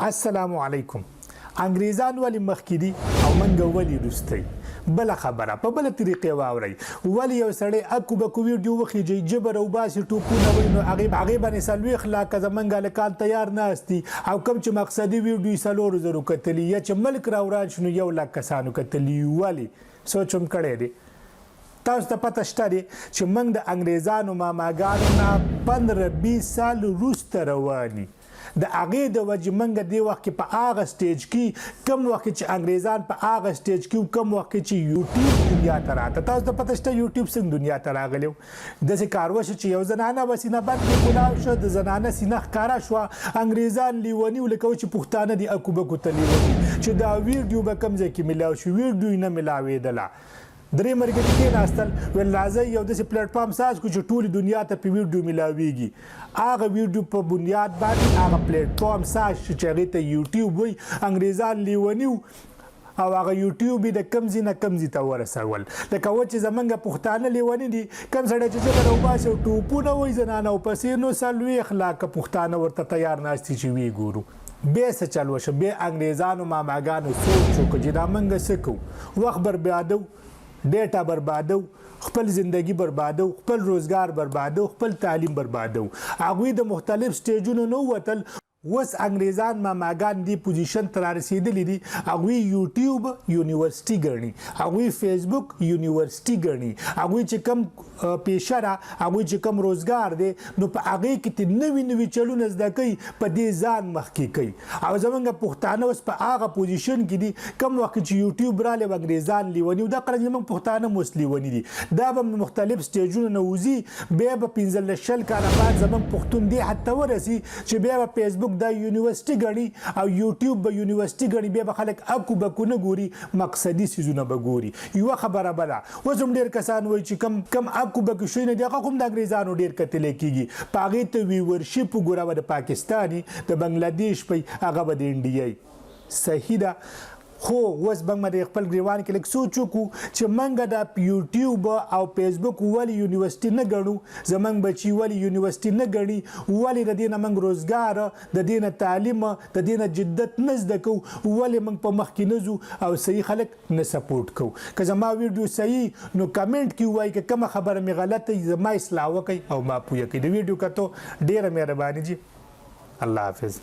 السلام علیکم. انګریزان ولې مخکې دي او منګه ولې وروستی؟ بله خبره په بله طریقې واورئ. ولې یو سړی اکو بکو ویډیو وخیجي جبر او باسي ټوپونه وایي نو هغې باندې څلوېښت لاکه زموږ هلکان تیار ناست دي او کوم چې مقصدي ویډیو یې 4,000 کتلي یا چې ملک راوران شو نو 1,00,000 کسانو کتلي. ولې سوچ هم کړی دی. تاسو ته پته شته دی چې موږ د انګریزانو ماماګانو نه 15-20 سال وروسته روان یو. د هغې د وجې موږ دې وخت کې په هغه سټیج کې کوم وخت چې انګریزان په هغه سټیج کې کوم وخت چې یوټیوب دنیا ته راته. تاسو ته پته شته یوټیوب څنګه دنیا ته راغلی و؟ داسې کار وشو چې یو زنانه به سینه بند کې کلاو شو، د زنانه سینه ښکاره شوه، انګریزان لیوني و لکه چې پښتانه دي اکو بکو ته لیوني چې دا ویډیو به کوم ځای کې میلاو شو. ویډیو یې نه میلاوېدله. درې ملګري کېناستل ویل راځئ یو داسې پلیټفارم ساز کړو چې ټولې دنیا ته په ویډیو میلاویږي. هغه ویډیو په بنیاد باندې هغه پلیټفارم ساز چې هغې ته یوټیوب وایي انګریزان لیوني و او هغه یوټیوب یې د کم ځای نه کم ځای ته ورسول. لکه و چې زموږ پښتانه لیوني دي، کوم سړی چې جبر او باسي او ټوپونه وایي زنانه ورپسې نو 40,00,000 پښتانه ورته تیار ناست دي چې ویې ګورو. بیا څه چل وشو؟ بیا انګریزانو ماماګانو سوچ وکړو چې دا موږ څه کوو؟ وخت بربادو، ډیټا بربادو، خپل زندگی بربادو، خپل روزګار بربادو، خپل تعلیم بربادو. هغوی د مختلف سټیجونو نه ووتل. اوس انګریزان ماماګان دې پوزیشن ته رارسېدلي دي. هغوی یوټیوب یونیورسټي ګڼي، هغوی فیسبوک یونیورسټي ګڼي، هغوی چې کوم پیشه ده، هغوی چې کوم روزګار دی نو په هغې کې ته نوي نوي چلونه زده کوي، په دې ځان مخکې کوي. او زموږ پښتانه اوس په هغه پوزیشن کې دي کوم وخت چې یوټیوب رالی انګریزان لیوني و. دا قرنګ زموږ پښتانه اوس لیوني دي. دا به مختلف سټیجونو نه وځي، بیا به 15-20 کاله بعد زموږ پښتون دې حد ته ورسي چې بیا به فیسبوک دا یونیورسټي ګڼي او یوټیوب به یونیورسټي ګڼي. بیا به خلک اکو بکو نه ګوري، مقصدي څیزونه به ګوري. یوه خبره بله، اوس هم ډېر کسان وایي چې کم اکو بکو شیونه دي هغه هم د انګریزانو ډېر کتلی کېږي. په هغې ته ویورشپ وګوره، به د پاکستاني، د بنګلادیش پی، هغه به د انډیایي. صحیح ده. خو اوس به موږ د خپل ګریوان کې لږ سوچ وکړو چې موږ د یوټیوب او فیسبوک ولې یونیورسټي نه ګڼو، زموږ بچي ولې یونیورسټي نه ګڼي، ولې د دې نه موږ روزګار، د دې نه تعلیم، د دې نه جدت نه زده کوو، ولې موږ په مخکې نه ځو او صحیح خلک نه سپورټ کوو. که زما ویډیو صحیح نو کمنټ کې ووایئ، که کومه خبره مې غلطه وي زما اصلاح وکړئ او ما پوه کړئ. د ویډیو کتو ډېره مهرباني جي. الله حافظ.